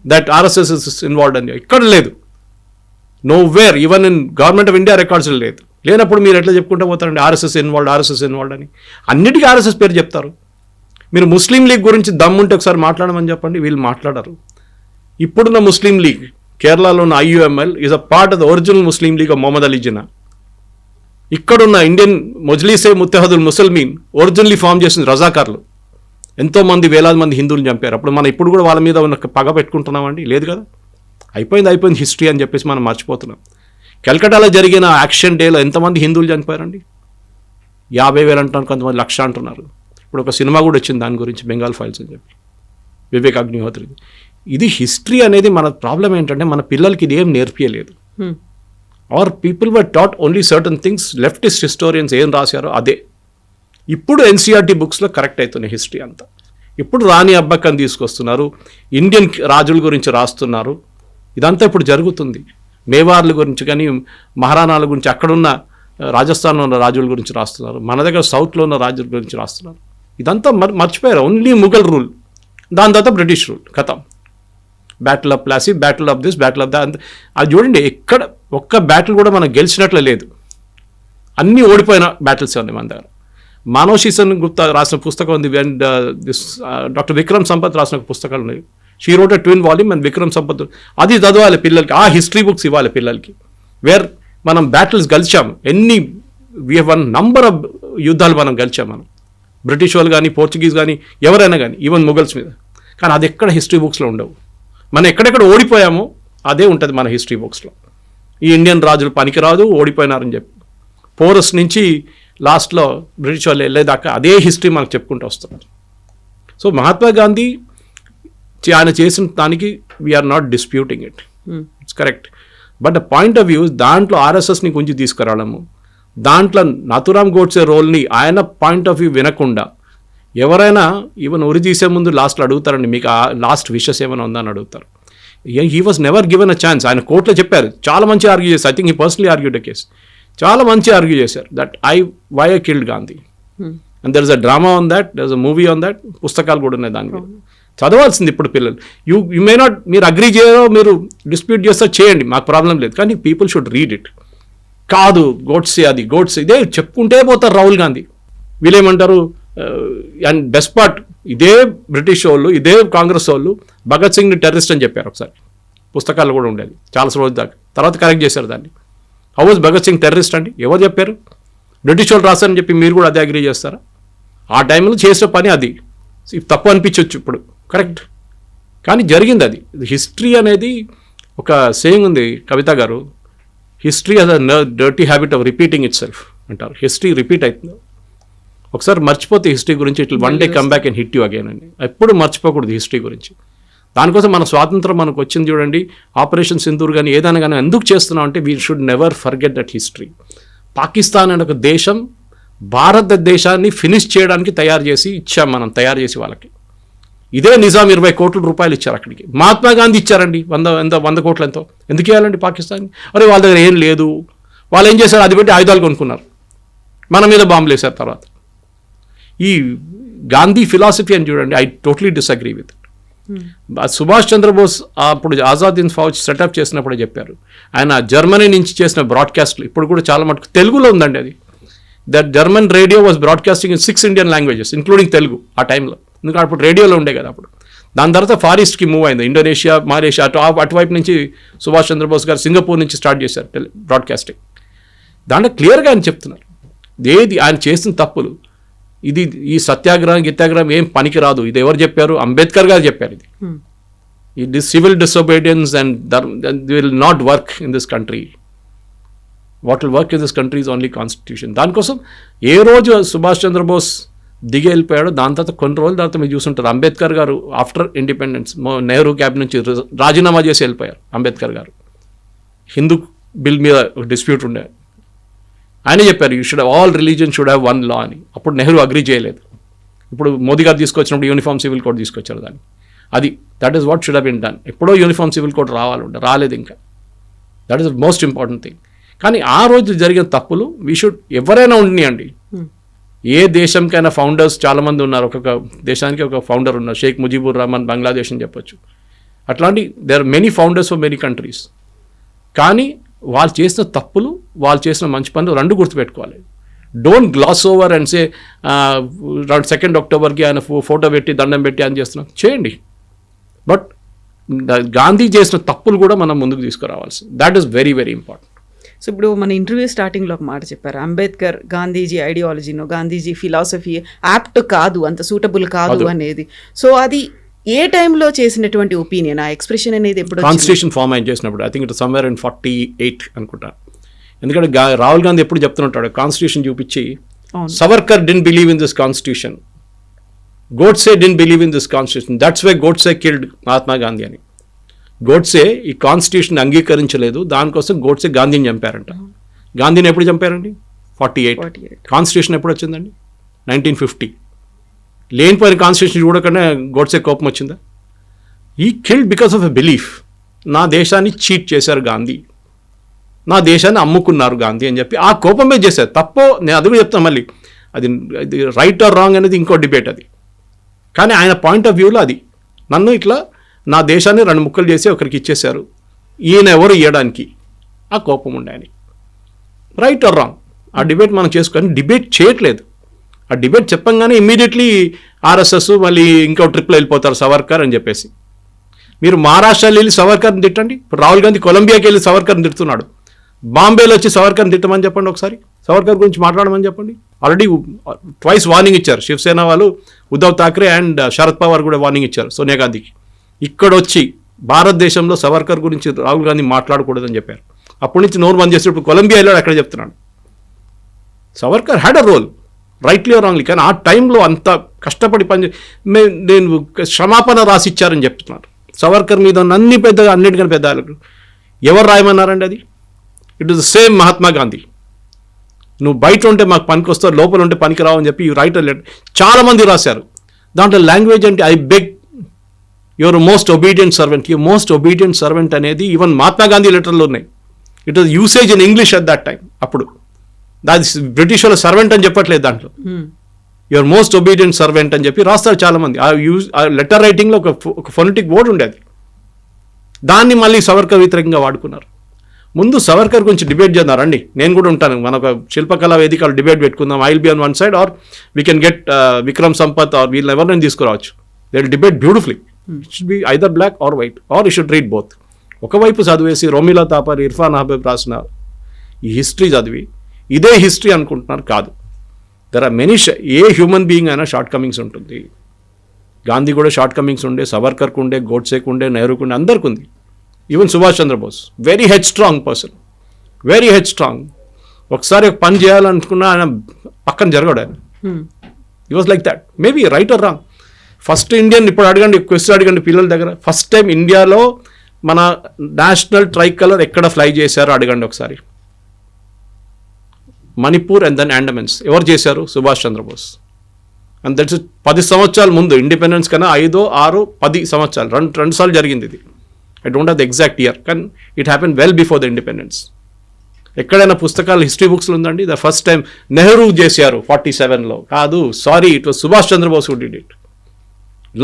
దట్ ఆర్ఎస్ఎస్ ఇస్ ఇన్వాల్వ్డ్ అని. ఇక్కడ లేదు, know where, even in government of India records లేదు. లేనప్పుడు మీరు ఎట్లా చెప్పుకుంటూ పోతారండి ఆర్ఎస్ఎస్ ఇన్వాల్వ్డ్ అని. అన్నిటికీ ఆర్ఎస్ఎస్ పేరు చెప్తారు. మీరు ముస్లిం లీగ్ గురించి దమ్ముంటే ఒకసారి మాట్లాడమని చెప్పండి, వీళ్ళు మాట్లాడరు. ఇప్పుడున్న ముస్లిం లీగ్ కేరళలో ఉన్న IUML is a part of the original Muslim League of Mohammed Ali Jinnah. ఇక్కడున్న Indian Majlise Ittehadul Muslimeen originally form చేసిన రజాకార్లు. ఎంతోమంది వేలాది మంది హిందువులు చంపారు. అప్పుడు మనం ఇప్పుడు కూడా వాళ్ళ మీద ఉన్న పగ పెట్టుకుంటున్నామండి? లేదు కదా. అయిపోయింది హిస్టరీ అని చెప్పేసి మనం మర్చిపోతున్నాం. కల్కటాలో జరిగిన యాక్షన్ డేలో ఎంతమంది హిందువులు చనిపోయారండి? 50,000 అంటున్నారు, కొంతమంది 1,00,000 అంటున్నారు. ఇప్పుడు ఒక సినిమా కూడా వచ్చింది దాని గురించి, బెంగాల్ ఫైల్స్ అని చెప్పి, వివేక్ అగ్నిహోత్రి. ఇది హిస్టరీ అనేది మన ప్రాబ్లం ఏంటంటే మన పిల్లలకి ఇది ఏం నేర్పియలేదు. Our people were taught only certain things. Leftist historians ఏం రాశారో అదే ఇప్పుడు NCERT బుక్స్లో కరెక్ట్ అవుతుంది హిస్టరీ అంతా. ఇప్పుడు రాణి అబ్బక్కని తీసుకొస్తున్నారు, ఇండియన్ రాజుల గురించి రాస్తున్నారు. ఇదంతా ఇప్పుడు జరుగుతుంది. మేవార్ల గురించి కానీ మహారాణాల గురించి, అక్కడున్న రాజస్థాన్లో ఉన్న రాజుల గురించి రాస్తున్నారు, మన దగ్గర సౌత్లో ఉన్న రాజుల గురించి రాస్తున్నారు. ఇదంతా మర్చిపోయారు. ఓన్లీ ముఘల్ రూల్, దాని తర్వాత బ్రిటిష్ రూల్, కథం. Battle of Plassey, battle of this, battle of దా. అది చూడండి, ఎక్కడ ఒక్క బ్యాటిల్ కూడా మనం గెలిచినట్లే లేదు. అన్నీ ఓడిపోయిన బ్యాటిల్స్ ఉన్నాయి మన దగ్గర. మానవ్ శీసన్ గుప్తా రాసిన పుస్తకం ఉంది, అండ్ డాక్టర్ విక్రమ్ సంపత్ రాసిన పుస్తకాలు ఉన్నాయి. She wrote a twin volume and Vikram Sampath. అది చదవాలి పిల్లలకి, ఆ హిస్టరీ బుక్స్ ఇవ్వాలి పిల్లలకి. వేర్ మనం బ్యాటిల్స్ గెలిచాం, వీ వన్ నంబర్ ఆఫ్ యుద్ధాలు మనం గెలిచాం. మనం బ్రిటిష్ వాళ్ళు కానీ, పోర్చుగీస్ కానీ, ఎవరైనా కానీ, ఈవెన్ మొఘల్స్ మీద. కానీ అది ఎక్కడ హిస్టరీ బుక్స్లో ఉండవు. మనం ఎక్కడెక్కడ ఓడిపోయామో అదే ఉంటుంది మన హిస్టరీ బుక్స్లో. ఈ ఇండియన్ రాజులు పనికిరాదు, ఓడిపోయినారని చెప్పి పోరస్ నుంచి లాస్ట్లో బ్రిటిష్ వాళ్ళు వెళ్ళేదాకా అదే హిస్టరీ మనకు చెప్పుకుంటూ వస్తున్నారు. సో మహాత్మా గాంధీ ఆయన చేసిన దానికి we're not disputing it, it's correct. But the point of view, దాంట్లో ఆర్ఎస్ఎస్ని కొంచెం తీసుకురావడము, దాంట్లో నాథురామ్ గోడ్సే రోల్ని ఆయన పాయింట్ ఆఫ్ వ్యూ వినకుండా, ఎవరైనా ఈవెన్ ఉరి తీసే ముందు లాస్ట్లో అడుగుతారండి, మీకు ఆ లాస్ట్ విషెస్ ఏమైనా ఉందని అడుగుతారు. He was never given a chance. ఆయన కోర్టులో చెప్పారు, చాలా మంచి ఆర్గ్యూ చేశారు. I think he personally argued a case. చాలా మంచి ఆర్గ్యూ చేశారు that why I killed Gandhi. And there is a drama on that, there is a movie on that. పుస్తకాలు కూడా ఉన్నాయి దాని మీద. చదవాల్సింది ఇప్పుడు పిల్లలు. యూ మే నాట్, మీరు అగ్రీ చేయరో, మీరు డిస్ప్యూట్ చేస్తా చేయండి, మాకు ప్రాబ్లం లేదు. కానీ పీపుల్ షుడ్ రీడ్ ఇట్. కాదు గోడ్సే అది గోడ్సే, ఇదే చెప్పుకుంటే పోతారు రాహుల్ గాంధీ. వీళ్ళేమంటారు, అండ్ బెస్ట్ పార్ట్, ఇదే బ్రిటిష్ వాళ్ళు, ఇదే కాంగ్రెస్ వాళ్ళు భగత్ సింగ్ని టెర్రరిస్ట్ అని చెప్పారు ఒకసారి. పుస్తకాలు కూడా ఉండేది చాలా రోజు దాకా. తర్వాత కరెక్ట్ చేశారు దాన్ని. How was Bhagat Singh terrorist అండి? ఎవరు చెప్పారు? బ్రిటిష్ వాళ్ళు రాశారని చెప్పి మీరు కూడా అదే అగ్రీ చేస్తారా? ఆ టైంలో చేసిన పని అది. తప్పు అనిపించవచ్చు ఇప్పుడు, కరెక్ట్. కానీ జరిగింది అది. హిస్టరీ అనేది ఒక సేయింగ్ ఉంది కవిత గారు, history has a dirty habit of repeating it self అంటారు. హిస్టరీ రిపీట్ అవుతుంది. ఒకసారి మర్చిపోతే హిస్టరీ గురించి, ఇట్లా one day come back and hit you again అండి. ఎప్పుడు మర్చిపోకూడదు హిస్టరీ గురించి. దానికోసం మన స్వాతంత్రం మనకు వచ్చింది చూడండి, ఆపరేషన్ సింధూర్ కానీ ఏదైనా కానీ ఎందుకు చేస్తున్నాం అంటే we should never forget that history. Pakistan అనే ఒక దేశం భారతదేశాన్ని ఫినిష్ చేయడానికి తయారు చేసి ఇచ్చాం మనం, తయారు చేసి వాళ్ళకి. ఇదే నిజాం 20 కోట్ల రూపాయలు ఇచ్చారు అక్కడికి. మహాత్మా గాంధీ ఇచ్చారండి 100 కోట్లు ఎంతో. ఎందుకు ఇవ్వాలండి పాకిస్తాన్? అరే వాళ్ళ దగ్గర ఏం లేదు, వాళ్ళు ఏం చేశారు, అది పెట్టి ఆయుధాలు కొనుక్కున్నారు, మన మీద బాంబులు వేశారు. తర్వాత ఈ గాంధీ ఫిలాసఫీ అని చూడండి, I totally disagree with. Subhash Chandra Bose అప్పుడు ఆజాద్ హింద్ ఫౌజ్ సెటప్ చేసినప్పుడే చెప్పారు. ఆయన జర్మనీ నుంచి చేసిన బ్రాడ్కాస్ట్లు ఇప్పుడు కూడా చాలా మటుకు తెలుగులో ఉందండి అది. That German radio was broadcasting in 6 Indian languages including Telugu ఆ టైంలో. ఎందుకంటే అప్పుడు రేడియోలో ఉండే కదా అప్పుడు. దాని తర్వాత ఫారెస్ట్కి మూవ్ అయింది, ఇండోనేషియా, మలేషియా, అటువైపు నుంచి సుభాష్ చంద్రబోస్ గారు సింగపూర్ నుంచి స్టార్ట్ చేశారు బ్రాడ్కాస్టింగ్. దాంట్లో క్లియర్గా ఆయన చెప్తున్నారు ఏది ఆయన చేసిన తప్పులు. ఇది ఈ సత్యాగ్రహం గిత్యాగ్రహం ఏం పనికిరాదు. ఇది ఎవరు చెప్పారు? అంబేద్కర్ గారు చెప్పారు. ఇది civil disobedience and will not work in this country. What will work in this country is only constitution. దానికోసం ఏ రోజు సుభాష్ చంద్రబోస్ దిగి వెళ్ళిపోయాడు, దాని తర్వాత కొన్ని రోజుల తర్వాత మీరు చూసుంటారు అంబేద్కర్ గారు ఆఫ్టర్ ఇండిపెండెన్స్ నెహ్రూ క్యాబినెట్ నుంచి రాజీనామా చేసి వెళ్ళిపోయారు అంబేద్కర్ గారు. హిందూ బిల్ మీద డిస్ప్యూట్ ఉండే, ఆయన చెప్పారు you should all religion should have one law అని. అప్పుడు నెహ్రూ అగ్రీ చేయలేదు. ఇప్పుడు మోదీ గారు తీసుకొచ్చినప్పుడు యూనిఫామ్ సివిల్ కోడ్ తీసుకొచ్చారు దాన్ని. అది that is what should have been done. ఎప్పుడో యూనిఫామ్ సివిల్ కోడ్ రాలేదు ఇంకా. That is the most important thing. కానీ ఆ రోజు జరిగిన తప్పులు వీ షుడ్ ఎవరైనా ఉండియండి. ఏ దేశంకైనా ఫౌండర్స్ చాలామంది ఉన్నారు, ఒక్కొక్క దేశానికి ఒక ఫౌండర్ ఉన్నారు. షేక్ ముజీబుర్ రహమాన్ బంగ్లాదేశ్ అని చెప్పొచ్చు. అట్లాంటి there are many founders for many countries. కానీ వాళ్ళు చేసిన తప్పులు వాళ్ళు చేసిన మంచి పనులు రెండు గుర్తుపెట్టుకోవాలి. Don't glass over and say 2 అక్టోబర్కి ఆయన ఫోటో పెట్టి దండం పెట్టి ఆయన చేస్తున్నాం, చేయండి. బట్ గాంధీ చేసిన తప్పులు కూడా మనం ముందుకు తీసుకురావాల్సి, that is very very important. So ఇప్పుడు మన ఇంటర్వ్యూ స్టార్టింగ్లో ఒక మాట చెప్పారు, అంబేద్కర్ గాంధీజీ ఐడియాలజీనో గాంధీజీ ఫిలాసఫీ యాప్ట్ కాదు, అంత సూటబుల్ కాదు అనేది. సో అది ఏ టైంలో చేసినటువంటి ఒపీనియన్, ఆ ఎక్స్ప్రెషన్ అనేది ఎప్పుడు? కాన్స్టిట్యూషన్ ఫార్మ్ అయిన చేసినప్పుడు, I think it somewhere in 48 అనుకుంటా. ఎందుకంటే రాహుల్ గాంధీ ఎప్పుడు చెప్తుంటాడు కాన్స్టిట్యూషన్ చూపించి, Savarkar didn't believe in this constitution, Godse didn't believe in this constitution, that's why Godse killed Mahatma Gandhi అని. గోడ్సే ఈ కాన్స్టిట్యూషన్ అంగీకరించలేదు, దానికోసం గోడ్సే గాంధీని చంపారంట. గాంధీని ఎప్పుడు చంపారండి? 48. కాన్స్టిట్యూషన్ ఎప్పుడు వచ్చిందండి? 1950. లేనిపోయిన కాన్స్టిట్యూషన్ చూడకుండా గోడ్సే కోపం వచ్చిందా? ఈ killed because of a belief. నా దేశాన్ని చీట్ చేశారు గాంధీ, నా దేశాన్ని అమ్ముకున్నారు గాంధీ అని చెప్పి ఆ కోపమే చేశారు. తప్పో నేను అది కూడా చెప్తాను మళ్ళీ, అది రైట్ ఆర్ రాంగ్ అనేది ఇంకో డిబేట్ అది. కానీ ఆయన పాయింట్ ఆఫ్ వ్యూలో అది, నన్ను ఇట్లా నా దేశాన్ని 2 ముక్కలు చేసి ఒకరికి ఇచ్చేశారు, ఈయన ఎవరు ఇవ్వడానికి, ఆ కోపం ఉండే అని. రైట్ ఆర్ రాంగ్ ఆ డిబేట్ మనం చేసుకొని డిబేట్ చేయట్లేదు. ఆ డిబేట్ చెప్పంగానే ఇమ్మీడియట్లీ ఆర్ఎస్ఎస్ మళ్ళీ ఇంకో ట్రిప్లో వెళ్ళిపోతారు సవర్కర్ అని చెప్పేసి. మీరు మహారాష్ట్రలో వెళ్ళి సవర్కర్ని తిట్టండి, ఇప్పుడు రాహుల్ గాంధీ కొలంబియాకి వెళ్ళి సవర్కర్ని తిడుతున్నాడు. బాంబేలో వచ్చి సవర్కర్ని తిట్టమని చెప్పండి, ఒకసారి సవర్కర్ గురించి మాట్లాడమని చెప్పండి. ఆల్రెడీ ట్వైస్ వార్నింగ్ ఇచ్చారు శివసేన వాళ్ళు, ఉద్ధవ్ థాక్రే అండ్ శరద్ పవార్ కూడా వార్నింగ్ ఇచ్చారు సోనియా గాంధీకి. ఇక్కడ వచ్చి భారతదేశంలో సవర్కర్ గురించి రాహుల్ గాంధీ మాట్లాడకూడదని చెప్పారు. అప్పటి నుంచి నోరు బంద్ చేసి ఇప్పుడు కొలంబియా వెళ్ళాడు, అక్కడ చెప్తున్నాడు. Savarkar had a role, rightly or wrongly, కానీ ఆ టైంలో అంత కష్టపడి నేను క్షమాపణ రాసిచ్చారని చెప్తున్నారు. సవర్కర్ మీద అన్ని పెద్దగా అన్నిటికన్నా పెద్ద ఎవరు రాయమన్నారండి అది? It is the same Mahatma Gandhi. నువ్వు బయట ఉంటే మాకు పనికి వస్తావు, లోపల ఉంటే పనికి రావు అని చెప్పి రైటర్ లెటర్ చాలామంది రాశారు. దాంట్లో లాంగ్వేజ్ అంటే I beg your most obedient servant, your most obedient servant అనేది ఈవెన్ మహాత్మా గాంధీ లెటర్లో ఉన్నాయి. It was usage in English at that time. అప్పుడు దాని బ్రిటిష్ వాళ్ళ సర్వెంట్ అని చెప్పట్లేదు, దాంట్లో యువర్ మోస్ట్ ఒబీడియంట్ సర్వెంట్ అని చెప్పి రాస్తారు చాలామంది. ఆ లెటర్ రైటింగ్లో ఒక ఫొనెటిక్ వర్డ్ ఉండేది, దాన్ని మళ్ళీ సవర్కర్ వ్యతిరేకంగా వాడుకున్నారు. ముందు సవర్కర్ గురించి డిబేట్ చేద్దారండి, నేను కూడా ఉంటాను, మన ఒక శిల్పకళా వేదికలు డిబేట్ పెట్టుకుందాం. I will be on one side or we can get Vikram Sampath or వీళ్ళని ఎవరినైనా తీసుకురావచ్చు. They will debate beautifully. It should be either black or white or you should read both. ఒకవైపు చదివేసి రోమిలా తాపర్, ఇర్ఫాన్ అహబీబ్ రాసిన ఈ హిస్టరీ చదివి ఇదే హిస్టరీ అనుకుంటున్నారు, కాదు. There are many, a human being అయినా షార్ట్ కమింగ్స్ ఉంటుంది. గాంధీ కూడా షార్ట్ కమింగ్స్ ఉండే, సవర్కర్కు ఉండే, గోడ్సేకు ఉండే, నెహ్రూకు ఉండే, అందరికి ఉంది. Even Subhash Chandra Bose very headstrong person, very headstrong. ఒకసారి ఒక పని చేయాలనుకున్నా ఆయన పక్కన జరగడు. ఆయన he was like that. Maybe right or wrong. First Indian, ఇప్పుడు అడగండి, క్వశ్చన్ అడగండి పిల్లల దగ్గర, ఫస్ట్ టైం ఇండియాలో మన నేషనల్ ట్రై కలర్ ఎక్కడ ఫ్లై చేశారో అడగండి ఒకసారి. Manipur and then Andamans. ఎవరు చేశారు? సుభాష్ చంద్రబోస్. అండ్ దట్స్ 10 సంవత్సరాల ముందు, ఇండిపెండెన్స్ కన్నా 5, 6, 10 సంవత్సరాలు, రెండు సార్లు జరిగింది ఇది. I don't have the exact year, కానీ it happen well before the independence. ఎక్కడైనా పుస్తకాలు హిస్టరీ బుక్స్లో ఉందండి ద ఫస్ట్ టైం నెహ్రూ చేశారు 47లో? కాదు, sorry, it was Subhash Chandra Bose who did it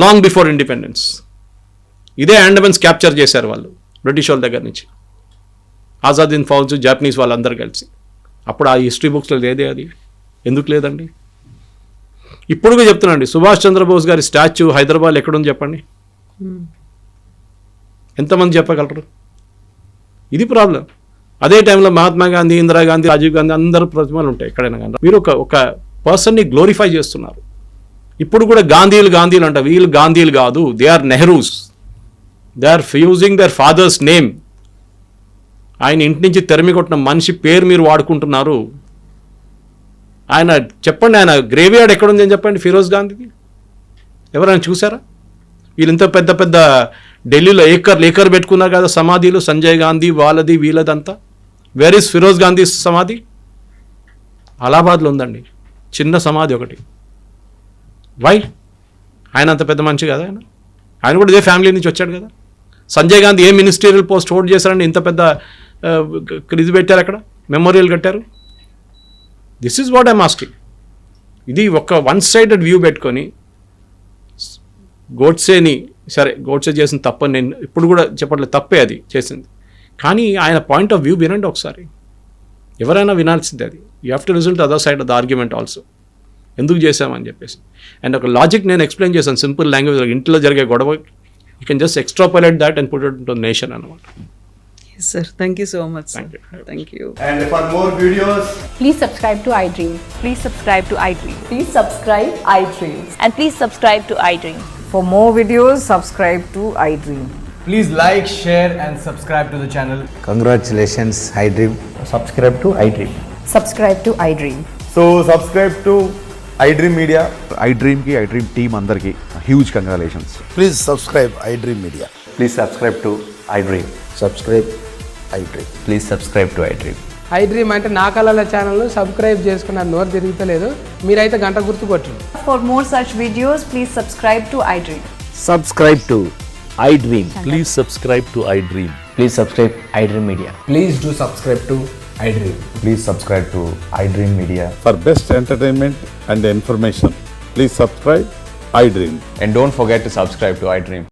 long before independence. ఇదే అండమాన్స్ క్యాప్చర్ చేశారు వాళ్ళు బ్రిటిష్ వాళ్ళ దగ్గర నుంచి, ఆజాదీన్ ఫౌజ్, జాపనీస్ వాళ్ళందరూ కలిసి. అప్పుడు ఆ హిస్టరీ బుక్స్లో లేదే అది, ఎందుకు లేదండి? ఇప్పుడు కూడా చెప్తున్నాండి, సుభాష్ చంద్రబోస్ గారి స్టాచ్యూ హైదరాబాద్ ఎక్కడుంది చెప్పండి, ఎంతమంది చెప్పగలరు? ఇది ప్రాబ్లం. అదే టైంలో మహాత్మా గాంధీ, ఇందిరాగాంధీ, రాజీవ్ గాంధీ అందరూ ప్రతిమలు ఉంటాయి ఎక్కడైనా. కానీ మీరు ఒక పర్సన్ని గ్లోరిఫై చేస్తున్నారు. ఇప్పుడు కూడా గాంధీలు అంట, వీళ్ళు గాంధీలు కాదు, they are Nehrus. They are using their father's name. ఆయన ఇంటి నుంచి తెరమి కొట్టిన మనిషి పేరు మీరు వాడుకుంటున్నారు. ఆయన చెప్పండి, ఆయన గ్రేవ్యార్డ్ ఎక్కడుంది అని చెప్పండి ఫిరోజ్ గాంధీది. ఎవరైనా చూసారా? వీళ్ళు ఇంత పెద్ద పెద్ద ఢిల్లీలో ఏకర్ పెట్టుకున్నారు కదా సమాధిలు, సంజయ్ గాంధీ వాళ్ళది వీళ్ళదంతా. వేర్ ఈస్ ఫిరోజ్ గాంధీ సమాధి? అలహాబాద్లో ఉందండి, చిన్న సమాధి ఒకటి. వై? ఆయన అంత పెద్ద మనిషి కదా, ఆయన కూడా ఇదే ఫ్యామిలీ నుంచి వచ్చాడు కదా. సంజయ్ గాంధీ ఏ మినిస్టీరియల్ పోస్ట్ హోల్డ్ చేశారండి, ఇంత పెద్ద ఇది పెట్టారు అక్కడ, మెమోరియల్ కట్టారు. This is what I'm asking. ఇది ఒక వన్ సైడెడ్ వ్యూ పెట్టుకొని గోడ్సేని, సరే గోడ్సే చేసిన తప్పని నేను ఇప్పుడు కూడా చెప్పట్లేదు, తప్పే అది చేసింది, కానీ ఆయన పాయింట్ ఆఫ్ వ్యూ వినండి ఒకసారి. ఎవరైనా వినాల్సిందే అది. You have to listen to other side of the argument also, ఎందుకు చేసామని చెప్పేసి. అండ్ ఒక లాజిక్ నేను ఎక్స్ప్లెయిన్ చేశాను సింపుల్ లాంగ్వేజ్. ఇంట్లో జరిగే గొడవ you can just extrapolate that and put it to nation అనమాట. Sir thank you so much. Thank you. Thank you. And for more videos, Please subscribe to iDream. Please subscribe to iDream. Please subscribe iDream. And please subscribe to iDream. For more videos, subscribe to iDream. please like, share, and subscribe to the channel. Congratulations, iDream. subscribe to iDream. Subscribe to iDream. So subscribe to iDream Media. iDream ki iDream team andarki huge congratulations. Please subscribe iDream Media. Please subscribe to iDream. Subscribe iDream. Please subscribe to iDream. iDream అంటే నా కళల ఛానల్ను subscribe చేసుకున్న నోరు తిరుగుతలేదు, మీరైతే గంట గుర్తు కొట్టండి. For more such videos, please subscribe to iDream. Subscribe to iDream. Please subscribe to iDream. Please subscribe iDream Media. Please do subscribe to iDream. Please subscribe to iDream Media. For best entertainment and information, please subscribe iDream. And don't forget to subscribe to iDream.